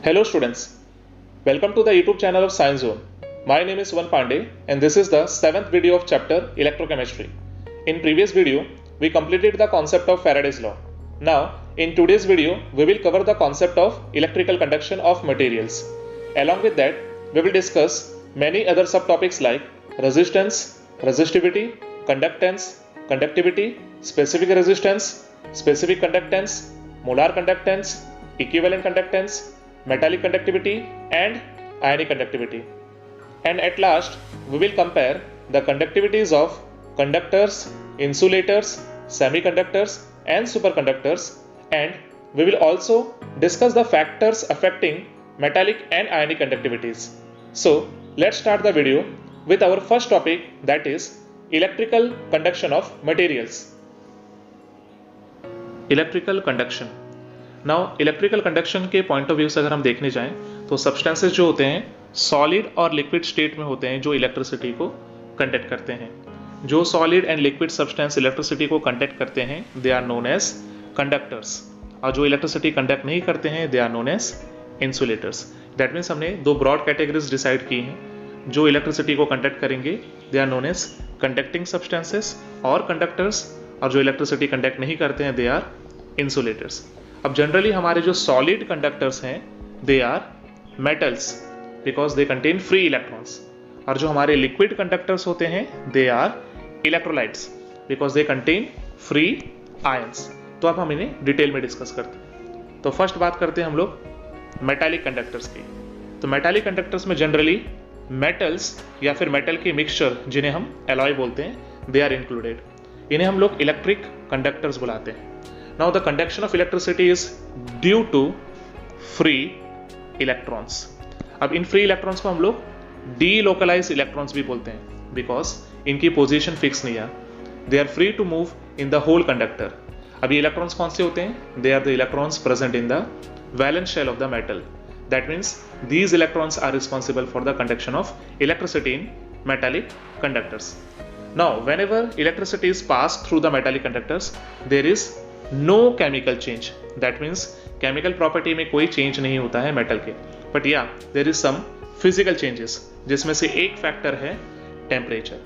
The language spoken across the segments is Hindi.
Hello students, welcome to the YouTube channel of Science Zone. My name is Suvan Pandey and this is the 7th video of chapter Electrochemistry. In previous video, we completed the concept of Faraday's law. Now, in today's video, we will cover the concept of electrical conduction of materials. Along with that, we will discuss many other subtopics like resistance, resistivity, conductance, conductivity, specific resistance, specific conductance, molar conductance, equivalent conductance, metallic conductivity and ionic conductivity. And at last, we will compare the conductivities of conductors, insulators, semiconductors and superconductors, and we will also discuss the factors affecting metallic and ionic conductivities. So, let's start the video with our first topic, that is electrical conduction of materials. Electrical conduction. Now electrical conduction के पॉइंट ऑफ व्यू से अगर हम देखने जाएं तो सब्सटेंसेस जो होते हैं सॉलिड और लिक्विड स्टेट में होते हैं जो इलेक्ट्रिसिटी को कंडक्ट करते हैं. जो solid and liquid substance electricity को कंडक्ट करते हैं they are known as conductors, और जो इलेक्ट्रिसिटी कंडक्ट नहीं करते हैं they are known as insulators. That means हमने दो ब्रॉड कैटेगरीज डिसाइड की हैं. जो इलेक्ट्रिसिटी को कंडक्ट करेंगे they are known as conducting substances और कंडक्टर्स, और जो इलेक्ट्रिसिटी कंडक्ट नहीं करते हैं दे आर इंसुलेटर्स. अब जनरली हमारे जो सॉलिड कंडक्टर्स हैं they are metals because they contain free electrons, और जो हमारे लिक्विड कंडक्टर्स होते हैं they are electrolytes because they contain free ions. तो अब हम इन्हें डिटेल में डिस्कस करते हैं. तो फर्स्ट बात करते हैं हम लोग मेटालिक कंडक्टर्स की. तो मेटालिक कंडक्टर्स में जनरली मेटल्स या फिर मेटल के मिक्सचर जिन्हें हम एलॉय बोलते हैं दे आर इंक्लूडेड. इन्हें हम लोग इलेक्ट्रिक कंडक्टर्स बुलाते हैं. Now the conduction of electricity is due to free electrons. अब इन फ्री इलेक्ट्रॉन्स को हम लोग delocalized electrons भी बोलते हैं बिकॉज इनकी पोजीशन फिक्स नहीं है. They are free to move in the whole conductor. अब ये इलेक्ट्रॉन्स कौन से होते हैं? They are the electrons present in the valence shell of the metal. That means these electrons are responsible for the conduction of electricity in metallic conductors. Now whenever electricity is passed through the metallic conductors there is no chemical change. That means chemical property में कोई चेंज नहीं होता है मेटल के, बट या there is some physical changes जिसमें से एक फैक्टर है टेम्परेचर.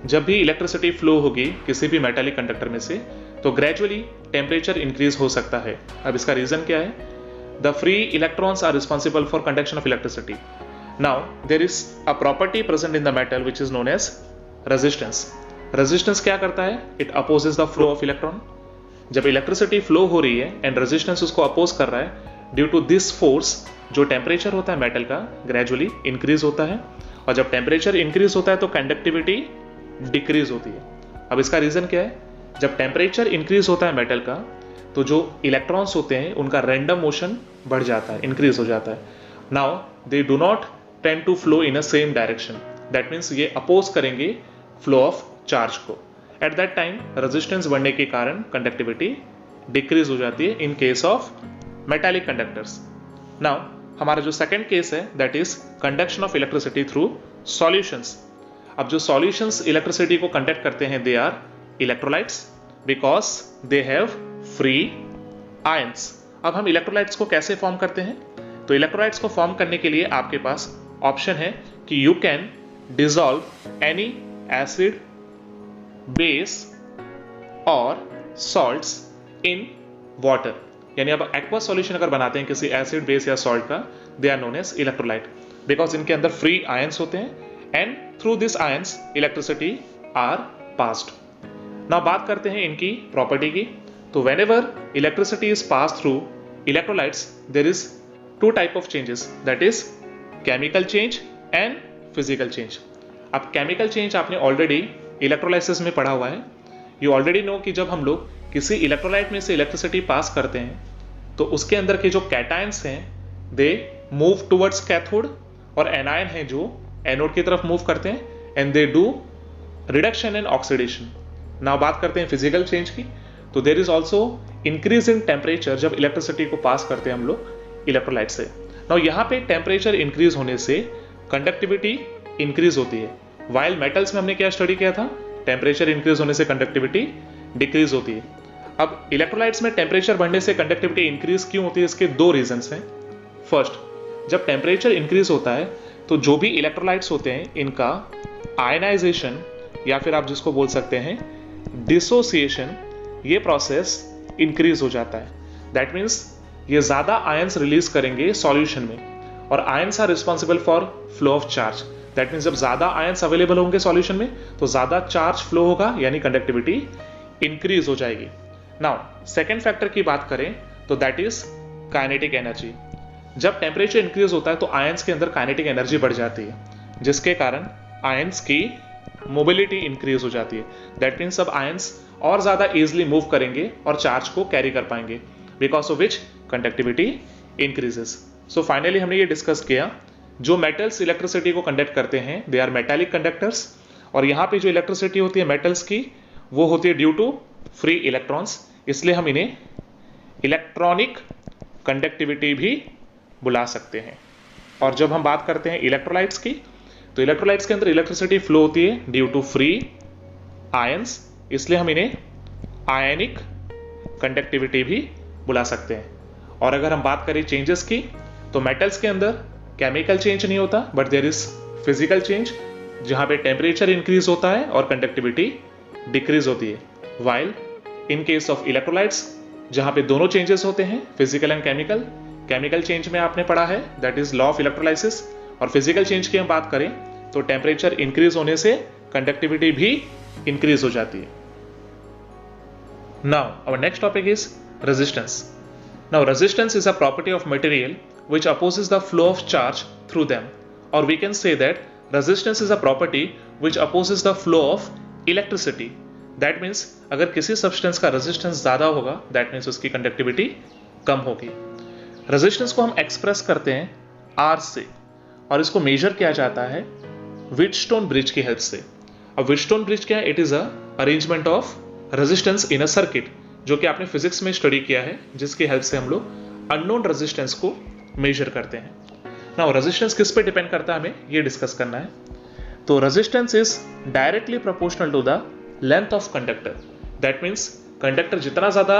जब भी इलेक्ट्रिसिटी फ्लो होगी किसी भी मेटालिक कंडक्टर में से तो ग्रेजुअली टेम्परेचर इंक्रीज हो सकता है. अब इसका रीजन क्या है? The free electrons are responsible for conduction of electricity. Now there is a property present in the metal which is known as resistance. Resistance क्या करता है? It opposes the flow of electron. जब इलेक्ट्रिसिटी फ्लो हो रही है एंड रेजिस्टेंस उसको अपोज कर रहा है, ड्यू टू दिस फोर्स जो टेम्परेचर होता है मेटल का ग्रेजुअली इंक्रीज होता है, और जब टेम्परेचर इंक्रीज होता है तो कंडक्टिविटी डिक्रीज होती है. अब इसका रीजन क्या है? जब टेम्परेचर इंक्रीज होता है मेटल का तो जो इलेक्ट्रॉन्स होते हैं उनका रैंडम मोशन बढ़ जाता है, इंक्रीज हो जाता है. Now they do not tend to flow in a same direction. That means ये अपोज करेंगे फ्लो ऑफ चार्ज को. एट दैट टाइम रेजिस्टेंस बढ़ने के कारण कंडक्टिविटी डिक्रीज हो जाती है in case of metallic conductors. Now हमारा जो सेकंड केस है that is conduction of electricity through solutions. अब जो सॉल्यूशंस इलेक्ट्रिसिटी को कंडक्ट करते हैं they are electrolytes because they have free ions. अब हम इलेक्ट्रोलाइट्स को कैसे फॉर्म करते हैं? तो इलेक्ट्रोलाइट्स को फॉर्म करने के लिए आपके पास ऑप्शन है कि you can dissolve any acid, base और सॉल्ट्स इन वाटर. यानी अब एक्वा सॉल्यूशन अगर बनाते हैं किसी एसिड, बेस या सॉल्ट का they are known as electrolyte because इनके अंदर फ्री आयंस होते हैं and through this ions electricity are passed. Now बात करते हैं इनकी प्रॉपर्टी की. तो whenever electricity is pass through electrolytes there is two type of changes, that is chemical change and physical change. अब केमिकल चेंज आपने ऑलरेडी इलेक्ट्रोलाइसिस में पढ़ा हुआ है. यू ऑलरेडी नो कि जब हम लोग किसी इलेक्ट्रोलाइट में से इलेक्ट्रिसिटी पास करते हैं तो उसके अंदर के जो कैटायंस हैं दे मूव टुवर्ड्स कैथोड, और एनायन है जो एनोड की तरफ मूव करते हैं and they do reduction and oxidation. Now बात करते हैं फिजिकल चेंज की. तो there is also increase in temperature जब इलेक्ट्रिसिटी को पास करते हैं हम लोग इलेक्ट्रोलाइट से. नाउ यहाँ पे टेम्परेचर इंक्रीज होने से कंडक्टिविटी इंक्रीज होती है. वाइल मेटल्स में हमने क्या स्टडी किया था? टेम्परेचर इंक्रीज होने से कंडक्टिविटी डिक्रीज होती है. अब इलेक्ट्रोलाइट्स में टेम्परेचर बढ़ने से कंडक्टिविटी इंक्रीज क्यों होती है? इसके दो रीजंस हैं. फर्स्ट, जब टेम्परेचर इंक्रीज होता है तो जो भी इलेक्ट्रोलाइट्स होते हैं इनका आयनाइजेशन या फिर आप जिसको बोल सकते हैं डिसोसिएशन, ये प्रोसेस इंक्रीज हो जाता है। दैट मीन्स ये ज़्यादा आयंस रिलीज करेंगे सॉल्यूशन में, और ions are responsible for flow of charge. That means जब ज़्यादा आयंस अवेलेबल होंगे सॉल्यूशन में तो ज़्यादा चार्ज फ्लो होगा, यानी कंडक्टिविटी इंक्रीज हो जाएगी। नाउ सेकेंड फैक्टर की बात करें तो दैट इज काइनेटिक एनर्जी। जब टेम्परेचर इंक्रीज होता है तो आयंस के अंदर काइनेटिक एनर्जी बढ़ जाती है, जिसके कारण आयंस की मोबिलिटी इंक्रीज हो जाती है। दैट मीन्स अब आयंस और ज़्यादा इजिली मूव करेंगे और चार्ज को कैरी कर पाएंगे, because of which conductivity increases. So finally हमने ये डिस्कस किया, जो मेटल्स इलेक्ट्रिसिटी को कंडक्ट करते हैं दे आर मेटालिक कंडक्टर्स, और यहाँ पे जो इलेक्ट्रिसिटी होती है मेटल्स की वो होती है ड्यू टू फ्री इलेक्ट्रॉन्स, इसलिए हम इन्हें इलेक्ट्रॉनिक कंडक्टिविटी भी बुला सकते हैं। और जब हम बात करते हैं इलेक्ट्रोलाइट्स की, तो इलेक्ट्रोलाइट्स के अंदर इलेक्ट्रिसिटी फ्लो होती है ड्यू टू फ्री आयंस, इसलिए हम इन्हें आयनिक कंडक्टिविटी भी बुला सकते हैं। और अगर हम बात करें चेंजेस की, तो मेटल्स के अंदर केमिकल चेंज नहीं होता but there is physical change, जहां पे टेम्परेचर इंक्रीज होता है और कंडक्टिविटी डिक्रीज होती है। While in case of electrolytes जहां पे दोनों चेंजेस होते हैं, physical and chemical, chemical change में आपने पढ़ा है that is law of electrolysis, और फिजिकल चेंज की हम बात करें तो टेम्परेचर इंक्रीज होने से कंडक्टिविटी भी इंक्रीज हो जाती है। Now our next topic is resistance. Now resistance is a property of material which opposes the flow of charge through them, or we can say that resistance is a property which opposes the flow of electricity. That means अगर किसी सब्सटेंस का रेजिस्टेंस ज़्यादा होगा that means उसकी कंडक्टिविटी कम होगी। रेजिस्टेंस को हम एक्सप्रेस करते हैं R से, और इसको मेजर किया जाता है व्हीटस्टोन ब्रिज की हेल्प से। अब व्हीटस्टोन ब्रिज क्या है? It is a arrangement of resistance in a circuit, जो कि आपने फिजिक्स में स्टडी किया है, जिसकी हेल्प से हम लोग अननोन रेजिस्टेंस को मेजर करते हैं। नाउ रेजिस्टेंस किस पे डिपेंड करता है, हमें ये डिस्कस करना है। तो resistance is directly proportional to the length of conductor. That means conductor जितना ज्यादा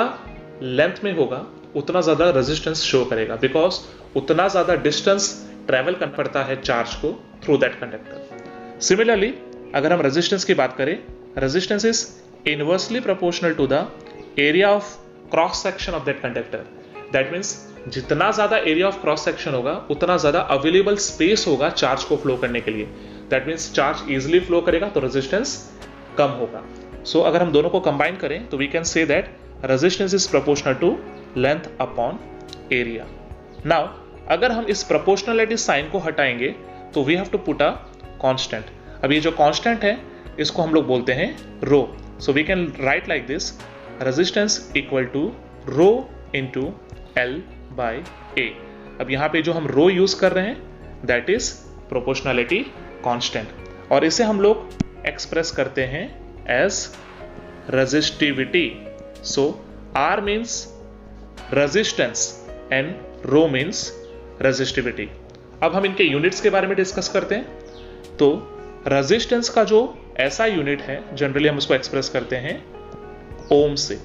लेंथ में होगा उतना ज्यादा रेजिस्टेंस शो करेगा, बिकॉज उतना ज्यादा डिस्टेंस ट्रेवल कर पड़ता है चार्ज को थ्रू दैट कंडक्टर। सिमिलरली अगर हम रेजिस्टेंस की बात करें, resistance is inversely proportional to the area of cross section of that conductor. That means जितना ज्यादा एरिया ऑफ क्रॉस सेक्शन होगा उतना ज्यादा अवेलेबल स्पेस होगा चार्ज को फ्लो करने के लिए। That means charge easily flow करेगा तो रेजिस्टेंस कम होगा। सो अगर हम दोनों को कंबाइन करें तो we can say that resistance is proportional to length upon area. Now अगर हम इस प्रोपोर्शनलिटी साइन को हटाएंगे तो we have to put a constant. अब ये जो कांस्टेंट है इसको हम लोग बोलते हैं rho. So we can write like this, resistance equal to rho into L by A. अब यहाँ पे जो हम रो यूज कर रहे हैं दैट इज प्रोपोर्शनलिटी कांस्टेंट, और इसे हम लोग एक्सप्रेस करते हैं as resistivity. So R means resistance and rho means resistivity. अब हम इनके यूनिट्स के बारे में डिस्कस करते हैं। तो रेजिस्टेंस का जो ऐसा यूनिट है जनरली हम उसको एक्सप्रेस करते हैं ओम से,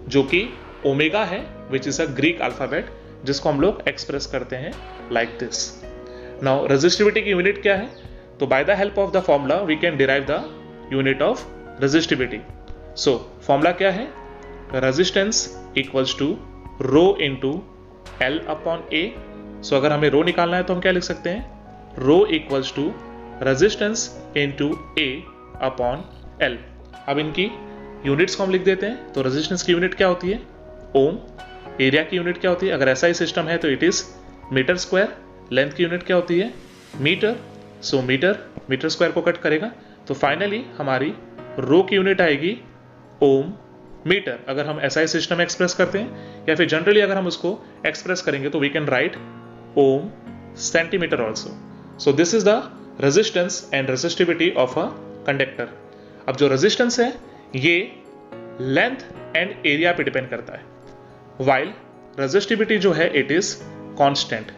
जो कि ओमेगा है which is a Greek alphabet, जिसको हम लोग एक्सप्रेस करते हैं लाइक दिस। नाउ रेजिस्टिविटी की यूनिट क्या है? तो by the help of the formula we can derive the unit of resistivity. So formula क्या है? Resistance equals to rho into L upon A. So अगर हमें रो निकालना है तो हम क्या लिख सकते हैं? Rho equals to resistance into A upon L. अब इनकी यूनिट्स को हम लिख देते हैं। तो रेजिस्टेंस की यूनिट क्या होती है? ओम। एरिया की यूनिट क्या होती है? अगर ऐसा ही सिस्टम है तो it is metre square. Length की यूनिट क्या होती है? मीटर। सो मीटर स्क्वायर को कट करेगा तो फाइनली हमारी रो की यूनिट आएगी ओम मीटर। अगर हम ऐसा ही सिस्टम एक्सप्रेस करते हैं, या फिर जनरली अगर हम उसको एक्सप्रेस करेंगे तो we can write ohm centimetre also. So this is the resistance and resistivity of a conductor. अब जो रेजिस्टेंस है ये लेंथ एंड एरिया पे डिपेंड करता है, वाइल रेजिस्टिविटी जो है इट इज कांस्टेंट,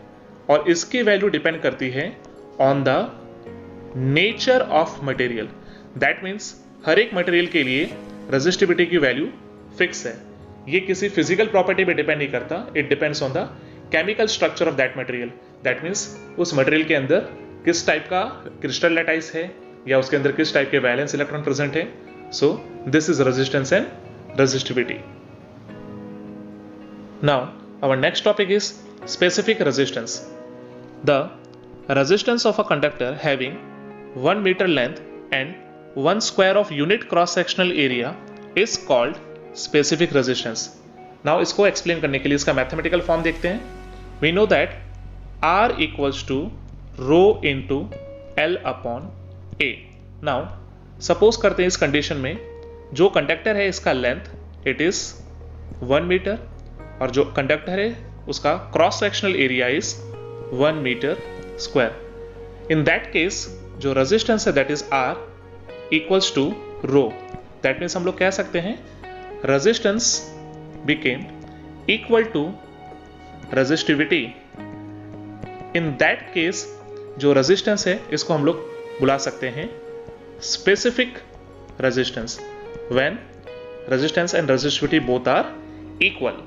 और इसकी वैल्यू डिपेंड करती है on the nature of material. That means हर एक मटेरियल के लिए रेजिस्टिविटी की वैल्यू फिक्स है। ये किसी फिजिकल प्रॉपर्टी पे डिपेंड नहीं करता, it depends on the chemical structure of that material, that means उस मटेरियल के अंदर किस टाइप का क्रिस्टल लैटाइस है या उसके अंदर किस टाइप के वैलेंस इलेक्ट्रॉन प्रेजेंट है. So this is resistance and resistivity. Now our next topic is specific resistance. The resistance of a conductor having 1 meter length and 1 square of unit cross sectional area is called specific resistance. Now इसको explain करने के लिए इसका mathematical form देखते हैं. We know that R equals to rho into L upon A. Now suppose करते हैं इस condition में जो conductor है इसका length it is 1 meter और जो कंडक्टर है उसका cross sectional area is 1 metre square. In that case जो रेजिस्टेंस है that is R equals to rho. That means हम लोग कह सकते हैं resistance became equal to resistivity. In that case जो रेजिस्टेंस है इसको हम लोग बुला सकते हैं specific resistance when resistance and resistivity both are equal.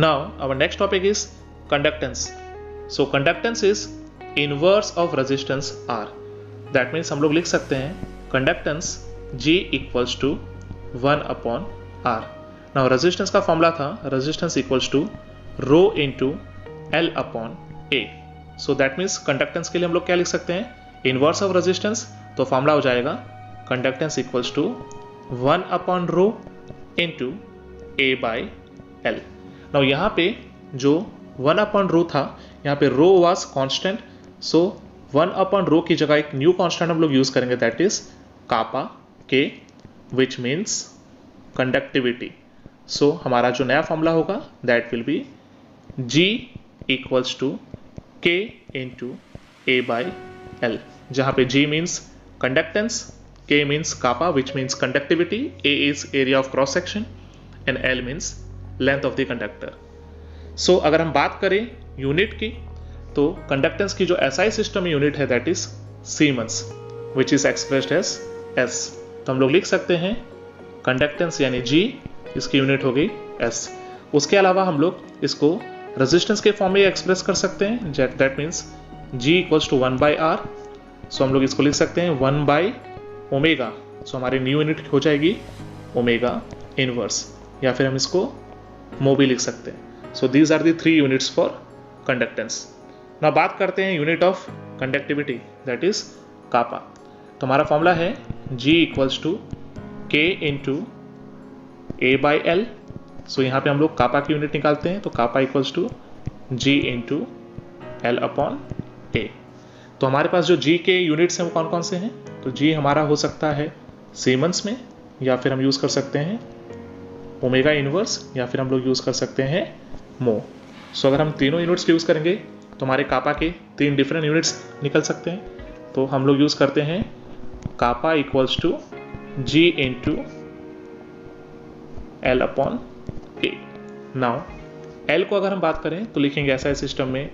Now our next topic is conductance. So conductance is inverse of resistance R. That means हम लोग लिख सकते हैं conductance G equals to 1 upon R. Now resistance का फॉर्मूला था resistance equals to rho into L upon A. So that means conductance के लिए हम लोग क्या लिख सकते हैं inverse of resistance. तो फॉर्मूला हो जाएगा conductance equals to 1 upon rho into A by L. Now यहाँ पे जो 1 अपॉन रो था यहाँ पे rho was constant. So 1 upon rho की जगह एक न्यू कांस्टेंट हम लोग यूज करेंगे दैट इज कापा के विच मीन्स कंडक्टिविटी. सो हमारा जो नया फॉर्मूला होगा that will be G equals to K into A by L, जहाँ पे G means conductance, K means kappa which means conductivity, A is area of cross section and L means length of the conductor. So अगर हम बात करें यूनिट की तो कंडक्टेंस की जो SI सिस्टम यूनिट है that is siemens which is expressed as S. तो हम लोग लिख सकते हैं कंडक्टेंस यानी G, इसकी यूनिट हो गई S. उसके अलावा हम लोग इसको रेजिस्टेंस के फॉर्म में एक्सप्रेस कर सकते हैं that means G equals to 1 by R. So हम लोग इसको लिख सकते हैं 1 बाई ओमेगा. सो हमारी न्यू यूनिट हो जाएगी ओमेगा इनवर्स, या फिर हम इसको मो भी लिख सकते हैं. So these are the 3 units for conductance. ना बात करते हैं unit of conductivity that is kappa. तो हमारा फॉर्मूला है G equals to K into A by L. So यहाँ पे हम लोग कापा की यूनिट निकालते हैं तो kappa equals to G into L upon A. तो हमारे पास जो G के यूनिट्स हैं वो कौन कौन से हैं. तो G हमारा हो सकता है सीमेंस में, या फिर हम यूज़ कर सकते हैं ओमेगा इनवर्स, या फिर हम लोग यूज़ कर सकते हैं मो. सो अगर हम तीनों यूनिट्स यूज़ करेंगे तो हमारे कापा के 3 डिफरेंट यूनिट्स निकल सकते हैं. तो हम लोग यूज़ करते हैं kappa equals to G into L upon A. Now L को अगर हम बात करें तो लिखेंगे SI सिस्टम में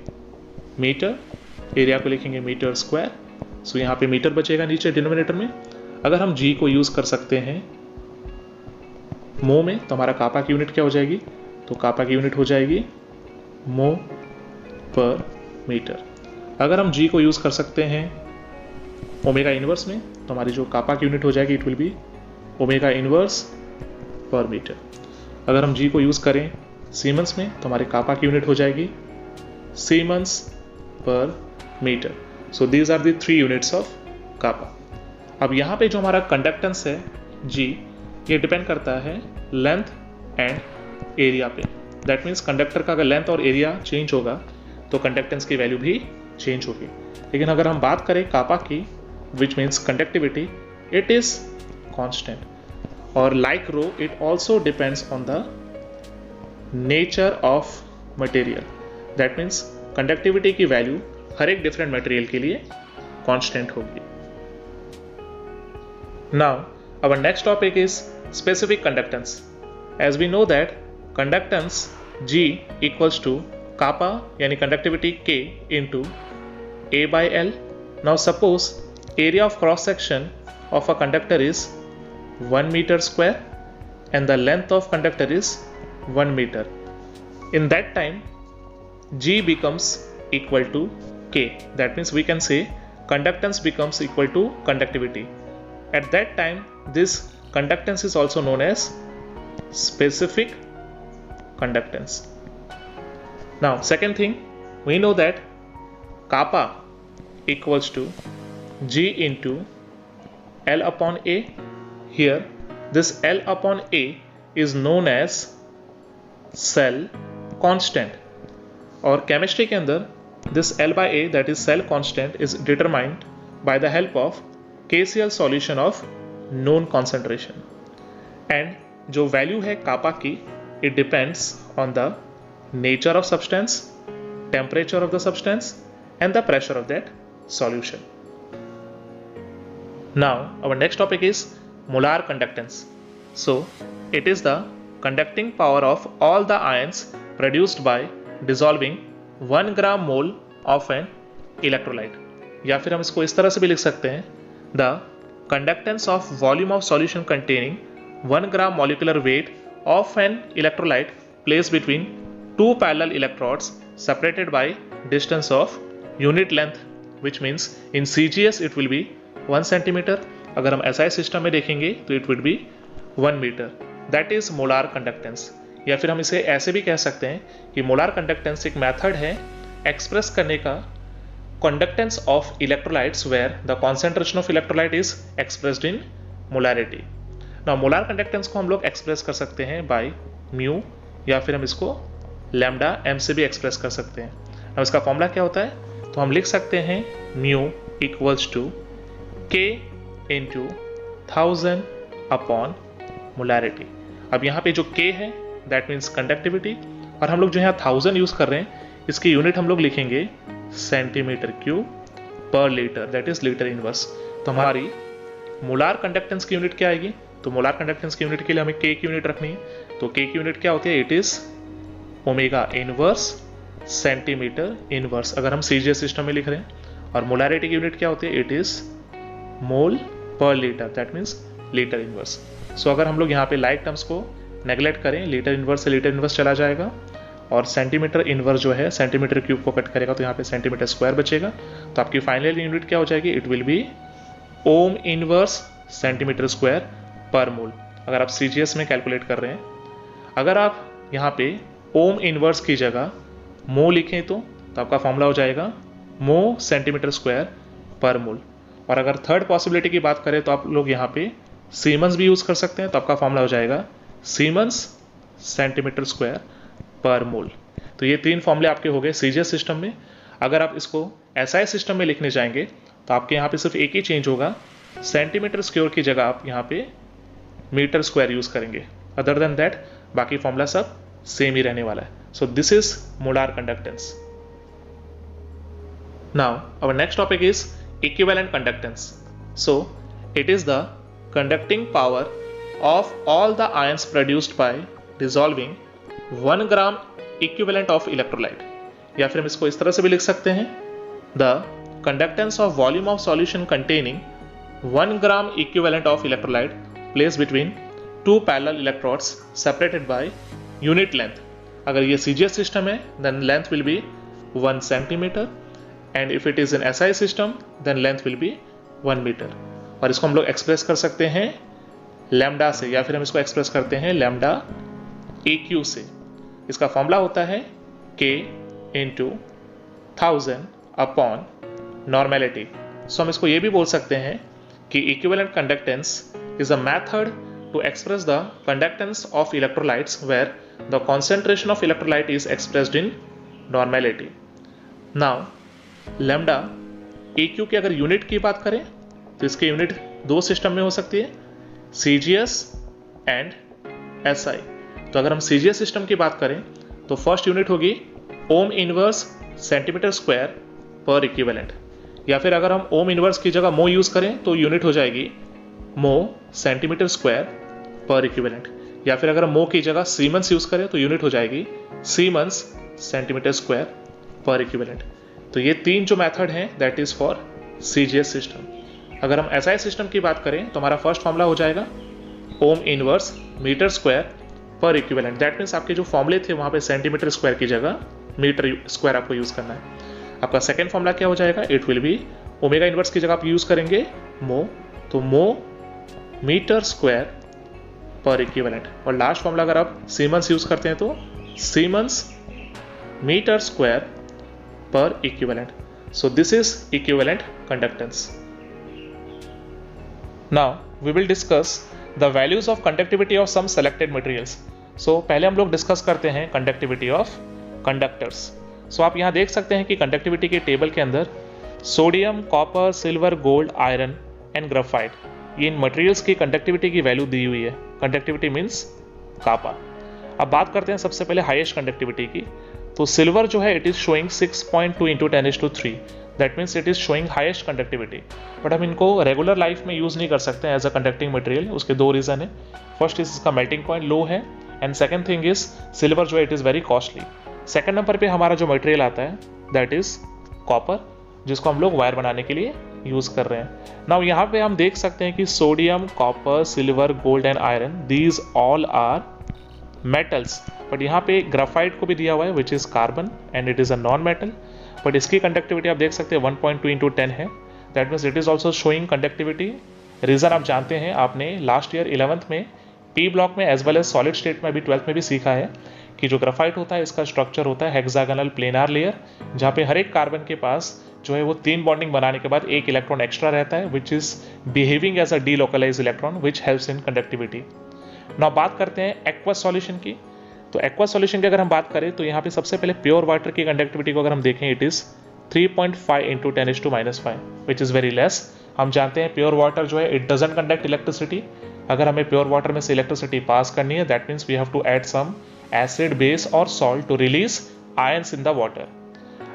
मीटर, एरिया को लिखेंगे मीटर स्क्वायर. सो यहाँ पे मीटर बचेगा नीचे डिनोमिनेटर में. अगर हम G को यूज़ कर सकते हैं मो में तो हमारा कापा की यूनिट क्या हो जाएगी. तो कापा की यूनिट हो जाएगी मो पर मीटर. अगर हम G को यूज़ कर सकते हैं ओमेगा इनवर्स में तो हमारी जो कापा की यूनिट हो जाएगी it will be omega inverse पर मीटर. अगर हम G को यूज़ करें सीमेंस में तो हमारे कापा की यूनिट हो जाएगी siemens per metre. So these are the 3 units of kappa. अब यहाँ पे जो हमारा कंडक्टेंस है G, ये डिपेंड करता है लेंथ एंड एरिया पे. दैट मीन्स कंडक्टर का अगर लेंथ और एरिया चेंज होगा तो कंडक्टेंस की वैल्यू भी चेंज होगी. लेकिन अगर हम बात करें कापा की which means conductivity, it is constant. और like rho it also depends on the nature of material. That means conductivity की वैल्यू हर एक डिफरेंट मटेरियल के लिए कांस्टेंट होगी. Now our next topic is specific conductance. As we know that conductance G equals to kappa यानी conductivity K into A by L. Now suppose area of cross section of a conductor is 1 meter square and the length of conductor is 1 meter. In that time, G becomes equal to K. That means we can say conductance becomes equal to conductivity. At that time, this conductance is also known as specific conductance. Now, second thing, we know that kappa equals to G into L upon A. Here, this L upon A is known as cell constant, और केमिस्ट्री के अंदर this L by A, that is cell constant, is determined by the help of KCl solution of known concentration. And जो वैल्यू है कापा की, it depends on the nature of substance, temperature of the substance, and the pressure of that solution. Now, our next topic is molar conductance. So, it is the conducting power of all the ions produced by dissolving 1 gram mole of an electrolyte. या फिर हम इसको इस तरह से भी लिख सकते हैं, the conductance of volume of solution containing 1 gram molecular weight of an electrolyte placed between two parallel electrodes separated by distance of unit length, which means in CGS it will be 1 centimeter. अगर हम SI सिस्टम में देखेंगे तो it would be 1 meter. That is molar conductance. या फिर हम इसे ऐसे भी कह सकते हैं कि मोलार कंडक्टेंस एक मेथड है एक्सप्रेस करने का conductance of electrolytes where the concentration of electrolyte is expressed in molarity. ना मोलार कंडक्टेंस को हम लोग एक्सप्रेस कर सकते हैं बाय म्यू, या फिर हम इसको लैम्डा एम से भी एक्सप्रेस कर सकते हैं. अब इसका फॉर्मूला क्या होता है, तो हम लिख सकते हैं म्यू इक्वल्स टू के इंटू 1000 अपॉन मोलारिटी. अब यहाँ पे जो K है दैट मीन्स कंडक्टिविटी, और हम लोग जो यहाँ 1000 यूज कर रहे हैं इसकी यूनिट हम लोग लिखेंगे सेंटीमीटर क्यूब पर litre, that is litre inverse. तो हमारी मोलार कंडक्टेंस की यूनिट क्या आएगी, तो मोलार कंडक्टेंस की यूनिट के लिए हमें K की यूनिट रखनी है. तो K की यूनिट क्या होती है, it is omega inverse centimetre inverse अगर हम सीजीएस सिस्टम में लिख रहे हैं. और मोलारिटी की यूनिट क्या होती है, it is mole per litre, that means litre inverse. So अगर हम लोग यहाँ पे लाइक टर्म्स को नेगलेक्ट करें, लीटर इनवर्स से लीटर इनवर्स चला जाएगा, और सेंटीमीटर इनवर्स जो है सेंटीमीटर क्यूब को कट करेगा तो यहाँ पे सेंटीमीटर स्क्वायर बचेगा. तो आपकी फाइनल यूनिट क्या हो जाएगी, it will be ohm inverse centimetre square पर मोल. अगर आप सीजीएस में कैलकुलेट कर रहे हैं, अगर आप यहाँ पे ओम इनवर्स की जगह मो लिखें तो आपका फॉर्मूला हो जाएगा मो सेंटीमीटर स्क्वायर पर मोल. और अगर थर्ड पॉसिबिलिटी की बात करें तो आप लोग यहाँ पे सीमन्स भी यूज कर सकते हैं, तो आपका फॉर्मूला हो जाएगा सीमन्स सेंटीमीटर स्क्वायर पर मोल. तो ये तीन फॉर्मूले आपके हो गए सीजीएस सिस्टम में. अगर आप इसको एसआई सिस्टम में लिखने जाएंगे तो आपके यहाँ पे सिर्फ एक ही चेंज होगा, सेंटीमीटर स्क्वायर की जगह आप यहाँ पे मीटर स्क्वायर यूज करेंगे. अदर देन दैट बाकी फॉर्मूला सब सेम ही रहने वाला है. So this is molar conductance. Now our next topic is equivalent conductance. So it is the conducting power of all the ions produced by dissolving 1 gram equivalent of electrolyte. या फिर हम इसको इस तरह से भी लिख सकते हैं, the conductance of volume of solution containing 1 gram equivalent of electrolyte placed between two parallel electrodes separated by unit length. अगर ये CGS system है then length will be 1 centimeter. And if it is an SI system, then length will be 1 meter. और इसको हम लोग एक्सप्रेस कर सकते हैं लैम्डा से, या फिर हम इसको एक्सप्रेस करते हैं लैम्डा AQ से. इसका फॉर्मूला होता है K into 1000 upon normality. So हम इसको ये भी बोल सकते हैं कि equivalent conductance is a method to express the conductance of electrolytes where the concentration of electrolyte is expressed in normality. Now lambda AQ की अगर यूनिट की बात करें तो इसकी यूनिट दो सिस्टम में हो सकती है, CGS एंड SI. तो अगर हम CGS सिस्टम की बात करें तो फर्स्ट यूनिट होगी ओम इनवर्स सेंटीमीटर स्क्वायर पर इक्विवेलेंट. या फिर अगर हम ओम इनवर्स की जगह मो यूज करें तो यूनिट हो जाएगी मो सेंटीमीटर स्क्वायर पर इक्विवेलेंट. या फिर अगर हम मो की जगह सीमन्स यूज करें तो यूनिट हो जाएगी सीमन्स सेंटीमीटर स्क्वायर पर इक्विवेलेंट. तो ये तीन जो मेथड हैं that is for CGS system. अगर हम SI सिस्टम की बात करें तो हमारा फर्स्ट फॉर्मूला हो जाएगा ओम इनवर्स मीटर स्क्वायर पर इक्विवेलेंट। दैट मीन्स आपके जो फॉर्मूले थे वहाँ पे सेंटीमीटर स्क्वायर की जगह मीटर स्क्वायर आपको यूज़ करना है। आपका सेकेंड फॉर्मूला क्या हो जाएगा, it will be omega inverse की जगह आप यूज़ करेंगे मो, तो मो मीटर स्क्वायर पर इक्विवेलेंट। और लास्ट फॉर्मूला अगर आप सीमेंस यूज़ करते हैं तो सीमेंस मीटर स्क्वायर पर equivalent. So this is equivalent conductance. Now we will discuss the values of conductivity of some selected materials. So पहले हम लोग डिस्कस करते हैं conductivity of conductors. So आप यहाँ देख सकते हैं कि conductivity के टेबल के अंदर sodium, copper, silver, gold, iron and graphite, ये इन मटेरियल्स की कंडक्टिविटी की वैल्यू दी हुई है। कंडक्टिविटी मीन्स कापा। अब बात करते हैं सबसे पहले हाईएस्ट कंडक्टिविटी की। तो सिल्वर जो है it is showing 6.2 into 10⁻³ that means it is showing highest conductivity. But हम इनको रेगुलर लाइफ में यूज़ नहीं कर सकते एज अ कंडक्टिंग मटेरियल। उसके दो रीज़न है। फर्स्ट इज इसका मेल्टिंग पॉइंट लो है and second thing is silver जो है it is very costly. Second number पे हमारा जो मटेरियल आता है दैट इज कॉपर, जिसको हम लोग वायर बनाने के लिए यूज़ कर रहे हैं। नाउ यहाँ पे हम देख सकते हैं कि sodium, copper, silver, gold and iron these all are metals. But यहाँ पे ग्राफाइट को भी दिया हुआ है which is carbon and it is a non metal. But इसकी कंडक्टिविटी आप देख सकते हैं 1.2 इंटू 10 है। That means it is also showing conductivity. Reason आप जानते हैं, आपने लास्ट ईयर 11th में पी ब्लॉक में as well as solid state में भी 12th में भी सीखा है कि जो ग्राफाइट होता है इसका स्ट्रक्चर होता है हेक्सागोनल प्लेनार लेयर, जहाँ पे हर एक कार्बन के पास जो है वो 3 बॉन्डिंग बनाने के बाद एक इलेक्ट्रॉन एक्स्ट्रा रहता है which is behaving as a delocalize electron which helps in conductivity. Now बात करते हैं एक्वस सॉल्यूशन की। तो एक्वस सॉल्यूशन की अगर हम बात करें तो यहाँ पे सबसे पहले प्योर वाटर की कंडक्टिविटी को अगर हम देखें it is 3.5 into 10⁻⁻5 which is very less. हम जानते हैं प्योर वाटर जो है इट डजंट कंडक्ट इलेक्ट्रिसिटी। अगर हमें प्योर वाटर में से इलेक्ट्रिसिटी पास करनी है that means we have to add some acid, base और salt to release ions in the water.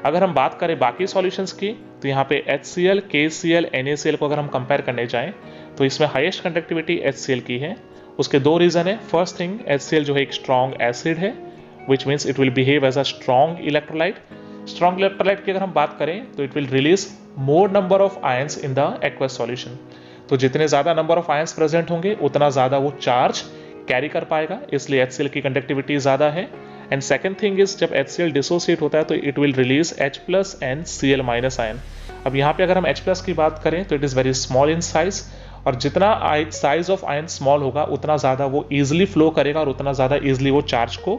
अगर हम बात करें बाकी सॉल्यूशंस की तो यहाँ पे HCl, KCl, NaCl को अगर हम कंपेयर करने जाएं तो इसमें हाईएस्ट कंडक्टिविटी HCl की है। उसके दो रीज़न है। फर्स्ट थिंग HCl जो है एक स्ट्रॉन्ग एसिड है which means it will behave as a strong electrolyte. Strong electrolyte की अगर हम बात करें तो it will release more number of ions in the aqueous solution. तो जितने ज़्यादा नंबर ऑफ आयंस प्रेजेंट होंगे उतना ज़्यादा वो चार्ज कैरी कर पाएगा, इसलिए HCl की कंडक्टिविटी ज़्यादा है। एंड सेकंड थिंग इज जब HCl डिसोसिएट होता है तो it will release H+ and Cl- ion. अब यहाँ पे अगर हम H+ की बात करें तो it is very small in size, और जितना साइज ऑफ आयन स्मॉल होगा उतना ज़्यादा वो ईजिली फ्लो करेगा और उतना ज़्यादा ईजिली वो चार्ज को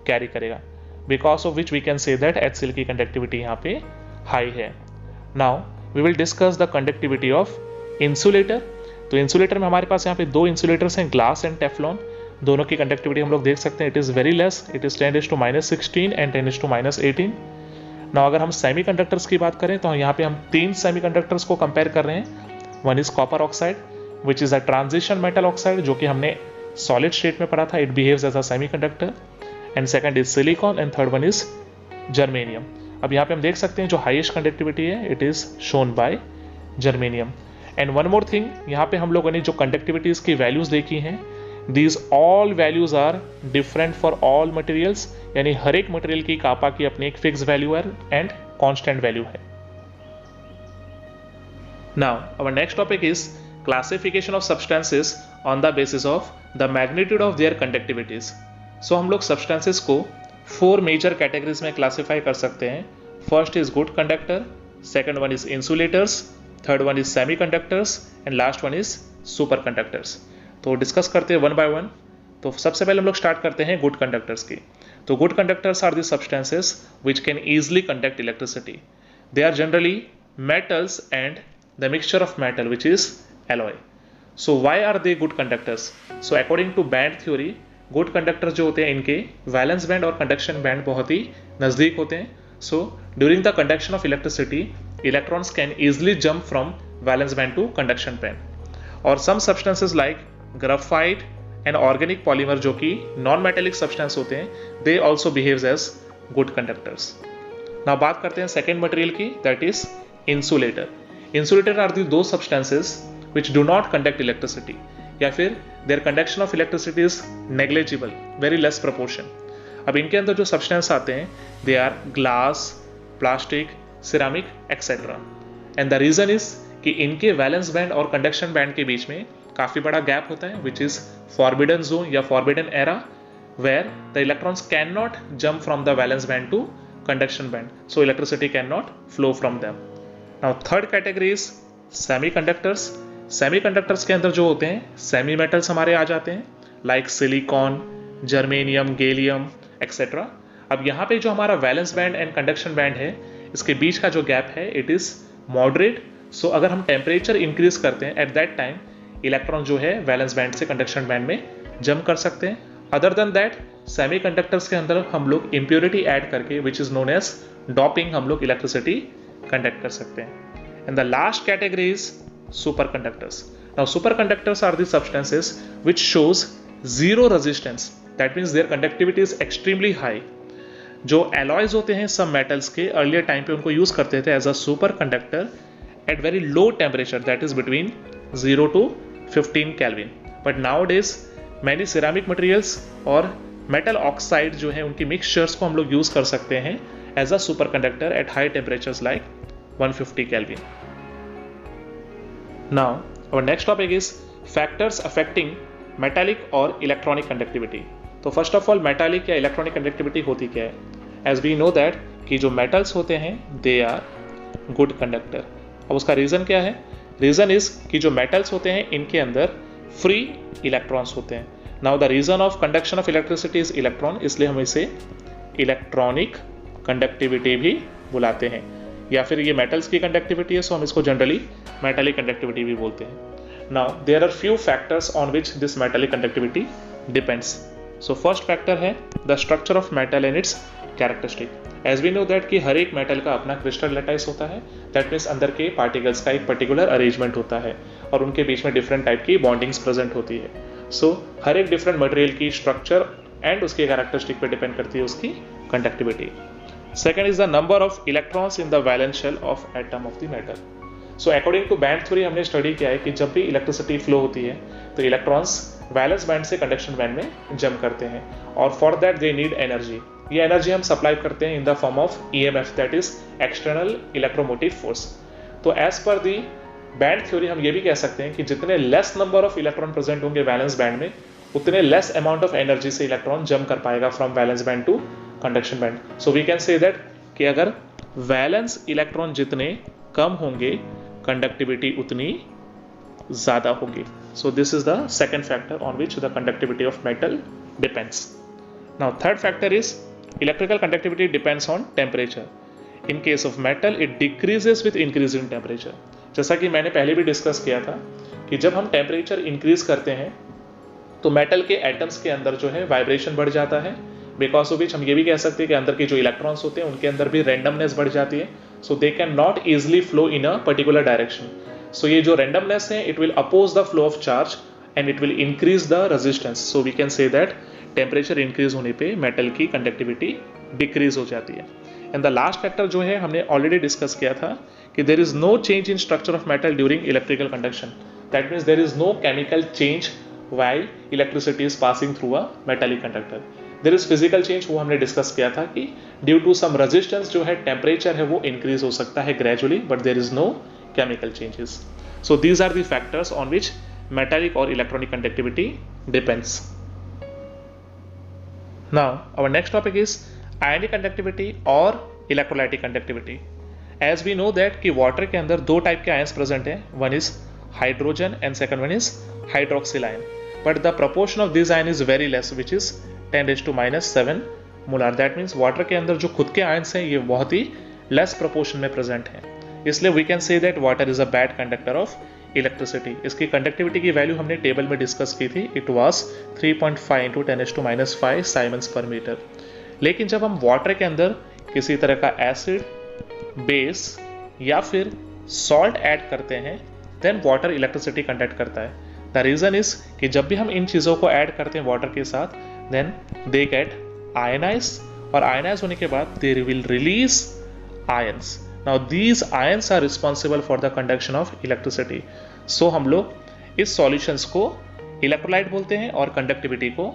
कैरी करेगा, because of which we can say that HCl की कंडक्टिविटी यहाँ पे हाई है। Now we will discuss the conductivity of insulator. तो इंसुलेटर में हमारे पास यहाँ पे दो इंसुलेटर्स हैं, ग्लास एंड टेफ्लॉन। दोनों की कंडक्टिविटी हम लोग देख सकते हैं it is very less, it is 10⁻16 and 10⁻18। Now अगर हम सेमीकंडक्टर्स की बात करें तो यहाँ पे हम 3 सेमीकंडक्टर्स को कंपेयर कर रहे हैं। One is copper oxide which is a transition metal oxide जो कि हमने सॉलिड स्टेट में पढ़ा था, it behaves as a semiconductor. And second is silicon and third one is germanium. अब यहाँ पे हम देख सकते हैं जो हाईएस्ट कंडक्टिविटी है it is shown by germanium. And one more thing, यहाँ पे हम लोगों ने जो कंडक्टिविटीज की वैल्यूज देखी हैं these all values are different for all materials, यानी हर एक मटेरियल की कापा की अपनी एक फिक्स वैल्यू है एंड कांस्टेंट वैल्यू है। Now our next topic is classification of substances on the basis of the magnitude of their conductivities. So हम लोग सब्सटेंसेस को 4 मेजर कैटेगरीज में क्लासीफाई कर सकते हैं। First is good conductor, second one is insulators, third one is semiconductors and last one is super conductors. तो डिस्कस करते हैं वन बाय वन। तो सबसे पहले हम लोग स्टार्ट करते हैं गुड कंडक्टर्स की। तो good conductors are the substances which can easily conduct electricity. They are generally metals and the mixture of metal which is alloy. So why are they good conductors? So according to band theory good conductors जो होते हैं इनके वैलेंस बैंड और कंडक्शन बैंड बहुत ही नज़दीक होते हैं। So during the conduction of electricity electrons can easily jump from valence band to conduction band. और some substances like graphite and organic polymer जो कि non-metallic substance होते हैं they also behaves as good conductors. Now बात करते हैं second material की, that is insulator. Insulator are the those substances which do not conduct electricity या फिर their conduction of electricity is negligible, very less proportion. अब इनके अंदर जो substance आते हैं they are glass, plastic, ceramic etcetera. And the reason is कि इनके वैलेंस बैंड और कंडक्शन बैंड के बीच में काफ़ी बड़ा गैप होता है विच इज़ फॉरबिडन जोन या forbidden area. where the electrons cannot jump from the valence band to conduction band, so electricity cannot flow from them. Now third category is semiconductors. Semiconductors के अंदर जो होते हैं सेमी मेटल्स हमारे आ जाते हैं, like silicon, germanium, gallium etcetera. अब यहाँ पे जो हमारा valence band and conduction band है, इसके बीच का जो गैप है इट इज मॉडरेट. सो अगर हम टेम्परेचर इंक्रीज करते हैं एट दैट टाइम इलेक्ट्रॉन जो है वैलेंस बैंड से कंडक्शन बैंड में जंप कर सकते हैं. अदर देन दैट सेमीकंडक्टर्स के अंदर हम लोग इम्प्योरिटी ऐड करके which is known as doping हम लोग इलेक्ट्रिसिटी कंडक्ट कर सकते हैं. And the last category is superconductors. Now superconductors are the substances which shows zero resistance. That means their conductivity is extremely high. जो alloys होते हैं सब metals के earlier time पे उनको यूज करते थे as a superconductor at very low temperature, that is between 0 to 15 Kelvin. But nowadays many ceramic materials और metal oxide जो है उनकी mixtures को हम लोग यूज कर सकते हैं as a superconductor at high temperatures like 150 Kelvin. Now our next topic is factors affecting metallic और electronic conductivity. तो first of all metallic या electronic conductivity होती क्या है? As we know that कि जो metals होते हैं they are good conductor. अब उसका रीज़न क्या है? रीज़न इज कि जो metals होते हैं इनके अंदर free electrons होते हैं. Now the reason of conduction of electricity is electron, इसलिए हम इसे electronic conductivity भी बुलाते हैं. या फिर ये मेटल्स की कंडक्टिविटी है सो हम इसको जनरली मेटालिक कंडक्टिविटी भी बोलते हैं. Now there are few factors on which this metallic conductivity depends. So first factor है the structure of metal and its characteristic. As we know that कि हर एक मेटल का अपना क्रिस्टल लैटाइस होता है, दैट मीन्स अंदर के पार्टिकल्स का एक पर्टिकुलर अरेंजमेंट होता है और उनके बीच में डिफरेंट टाइप की बॉन्डिंग्स प्रेजेंट होती है. सो हर एक डिफरेंट मटेरियल की स्ट्रक्चर एंड उसके कैरेक्टरिस्टिक पे डिपेंड करती है उसकी conductivity. Second is the number of electrons in the valence shell of atom of the metal. So according to band theory हमने स्टडी किया है कि जब भी इलेक्ट्रिसिटी फ्लो होती है तो इलेक्ट्रॉन्स वैलेंस बैंड से कंडक्शन बैंड में जंप करते हैं और for that they need energy. ये एनर्जी हम सप्लाई करते हैं in the form of EMF, that is external electromotive force. तो एज पर दी बैंड थ्योरी हम ये भी कह सकते हैं कि जितने less number of electron present होंगे वैलेंस बैंड में उतने लेस अमाउंट ऑफ एनर्जी से इलेक्ट्रॉन जंप कर पाएगा from valence band to conduction band. So we can say that कि अगर वैलेंस इलेक्ट्रॉन जितने कम होंगे कंडक्टिविटी उतनी ज़्यादा होगी. सो this is the second factor on which the conductivity of metal depends. Now third factor is electrical conductivity depends on temperature. In case of metal it decreases with increase in temperature. जैसा कि मैंने पहले भी डिस्कस किया था कि जब हम टेम्परेचर इंक्रीज करते हैं तो मेटल के एटम्स के अंदर जो है वाइब्रेशन बढ़ जाता है, बिकॉज ऑफ विच हम ये भी कह सकते हैं कि अंदर के जो इलेक्ट्रॉन्स होते हैं उनके अंदर भी रैंडमनेस बढ़ जाती है. So they can not easily flow in a particular direction. So ये जो रैंडमनेस है it will oppose the flow of charge and it will increase the resistance. So we can say that temperature increase होने पे मेटल की कंडक्टिविटी डिक्रीज हो जाती है. एंड द लास्ट फैक्टर जो है हमने ऑलरेडी डिस्कस किया था कि there is no change in structure of metal during electrical conduction. That means there is no chemical change while electricity is passing through a metallic conductor. There is physical change, वो हमने डिस्कस किया था कि ड्यू टू सम रेजिस्टेंस जो है टेम्परेचर है वो इंक्रीज हो सकता है gradually, but there is no chemical changes. So these are the factors on which metallic और electronic conductivity depends. Now our next topic is ionic conductivity और electrolytic conductivity. As we know that कि वाटर के अंदर दो टाइप के आयंस प्रेजेंट हैं, one is hydrogen and second one is hydroxyl ion, but the proportion of this ion is very less, which is 10⁻⁷ molar. That means water के अंदर जो खुद के आयंस हैं ये बहुत ही लेस प्रोपोर्शन में प्रेजेंट हैं, इसलिए we can say that water is a bad conductor of electricity. इसकी कंडक्टिविटी की वैल्यू हमने टेबल में डिस्कस की थी, it was 3.5 × 10⁻⁵ siemens per metre. लेकिन जब हम वाटर के अंदर किसी तरह का एसिड, बेस या फिर सॉल्ट ऐड करते हैं देन वाटर इलेक्ट्रिसिटी कंडक्ट करता है. द रीजन इज कि जब भी हम इन चीज़ों को ऐड करते हैं वाटर के साथ देन दे गेट आयनाइज, और आयनाइज होने के बाद they will release ions. Now these ions are responsible for the conduction of electricity. So हम लोग इस सॉल्यूशंस को इलेक्ट्रोलाइट बोलते हैं और कंडक्टिविटी को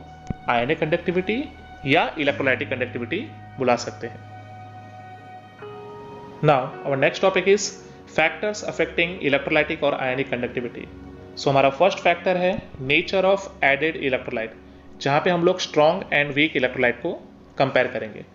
आयनिक कंडक्टिविटी या इलेक्ट्रोलाइटिक कंडक्टिविटी बुला सकते हैं. Now our next topic is factors affecting electrolytic और आयनिक कंडक्टिविटी. सो हमारा फर्स्ट फैक्टर है नेचर ऑफ एडेड इलेक्ट्रोलाइट. जहाँ पे हम लोग स्ट्रॉन्ग एंड वीक इलेक्ट्रोलाइट को कंपेयर करेंगे।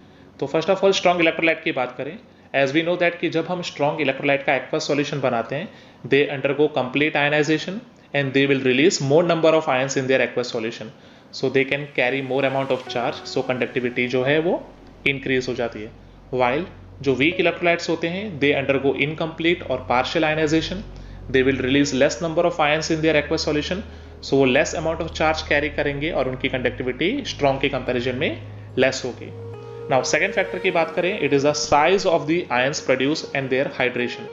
तो first of all strong electrolyte की बात करें, एज वी नो दैट कि जब हम स्ट्रॉन्ग इलेक्ट्रोलाइट का एक्वस सॉल्यूशन बनाते हैं, they undergo complete ionization and they will release more number of ions in their aqueous solution, so they can carry more amount of charge, so conductivity जो है वो इंक्रीज हो जाती है। वाइल जो वीक इलेक्ट्रोलाइट्स होते हैं, दे अंडरगो इनकम्प्लीट और partial ionisation, they will release less number of ions in their aqueous solution, so वो less amount of charge carry करेंगे और उनकी कंडक्टिविटी स्ट्रॉन्ग के कंपैरिजन में लेस होगी। नाउ सेकेंड फैक्टर की बात करें, it is the size of the ions produce and their hydration.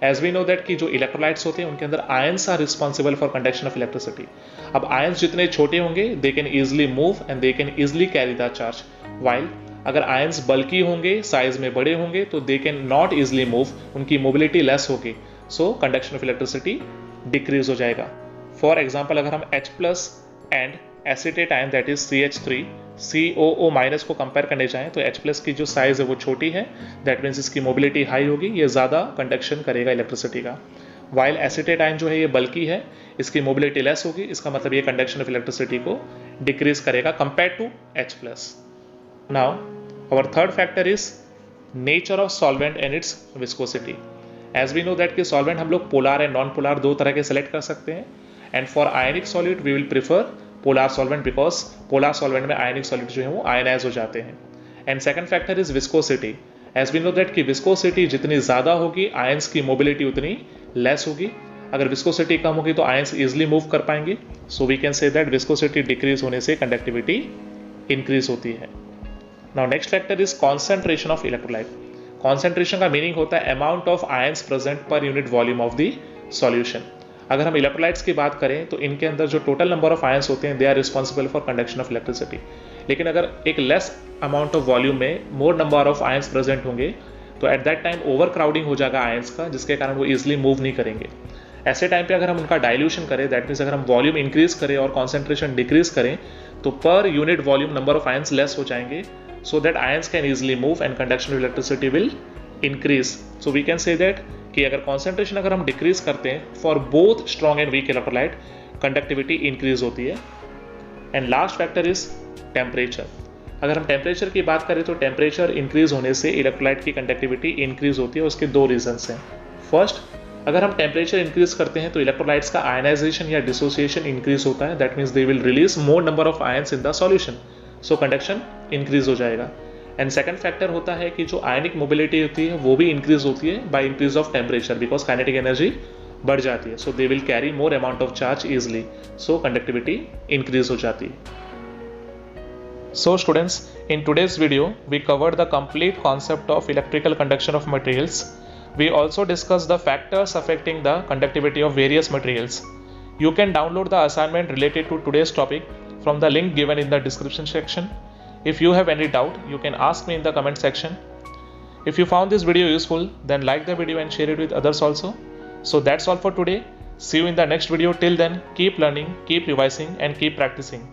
As we know that कि जो इलेक्ट्रोलाइट्स होते हैं उनके अंदर ions are responsible for conduction of electricity. अब आयंस जितने छोटे होंगे, they can easily move and they can easily carry the charge, while अगर आयंस बल्की होंगे, साइज में बड़े होंगे, तो दे कैन नॉट इजिली मूव, उनकी मोबिलिटी लेस होगी, सो कंडक्शन ऑफ इलेक्ट्रिसिटी डिक्रीज हो जाएगा। फॉर एग्जाम्पल अगर हम H+ and acetate ion that is CH3 COO- को कंपेयर करने जाएं, तो H+ की जो साइज है वो छोटी है, दैट मीन्स इसकी मोबिलिटी हाई होगी, ये ज़्यादा कंडक्शन करेगा इलेक्ट्रिसिटी का। वाइल एसिटेट आयन जो है ये बल्की है, इसकी मोबिलिटी लेस होगी, इसका मतलब ये कंडक्शन ऑफ इलेक्ट्रिसिटी को डिक्रीज करेगा compare to H+। Now our third factor is nature of solvent and its viscosity. As we know that कि सॉल्वेंट हम लोग पोलार एंड नॉन पोलार दो तरह के सेलेक्ट कर सकते हैं, and for ionic solid we will prefer polar solvent, because polar solvent में आयनिक सॉलिड जो है वो आयनाइज हो जाते हैं। And second factor is viscosity. As we know that कि विस्कोसिटी जितनी ज़्यादा होगी, आयंस की मोबिलिटी उतनी लेस होगी। अगर विस्कोसिटी कम होगी तो आयंस इजिली मूव कर पाएंगे, so we can say that viscosity decrease होने से कंडक्टिविटी इंक्रीज होती है। Now next factor is concentration of electrolyte. Concentration का मीनिंग होता है amount of ions present per unit volume of the solution. अगर हम इलेक्ट्रोलाइट्स की बात करें तो इनके अंदर जो टोटल नंबर ऑफ आयंस होते हैं, they are responsible for conduction of electricity. लेकिन अगर एक लेस अमाउंट ऑफ वॉल्यूम में more number of ions present होंगे, तो at that time over crowding हो जाएगा आयंस का, जिसके कारण वो इजिली मूव नहीं करेंगे। ऐसे टाइम पे अगर हम उनका डाइल्यूशन करें, दैट मीन्स अगर हम वॉल्यूम इंक्रीज करें और कॉन्सेंट्रेशन डिक्रीज करें, तो पर unit volume number of ions less हो जाएंगे, so that ions can easily move and conduction of electricity will increase. So we can say that कि अगर concentration अगर हम decrease करते हैं for both strong and weak electrolyte, conductivity increase होती है। And last factor is temperature. अगर हम temperature की बात करें तो temperature increase होने से electrolyte की conductivity increase होती है। उसके दो reasons हैं। First, अगर हम temperature increase करते हैं तो electrolytes का ionization या dissociation increase होता है, that means they will release more number of ions in the solution, so conduction increase हो जाएगा। एंड सेकंड फैक्टर होता है कि जो आयनिक मोबिलिटी होती है वो भी इंक्रीज होती है by increase of temperature, because kinetic energy बढ़ जाती है, so they will carry more amount of charge easily, so conductivity increase हो जाती है। So students, in today's video we covered the complete concept of electrical conduction of materials. We also discuss the factors affecting the conductivity of various materials. You can download the assignment related to today's topic from the link given in the description section. If you have any doubt, you can ask me in the comment section. If you found this video useful, then like the video and share it with others also. So that's all for today. See you in the next video. Till then, keep learning, keep revising and keep practicing.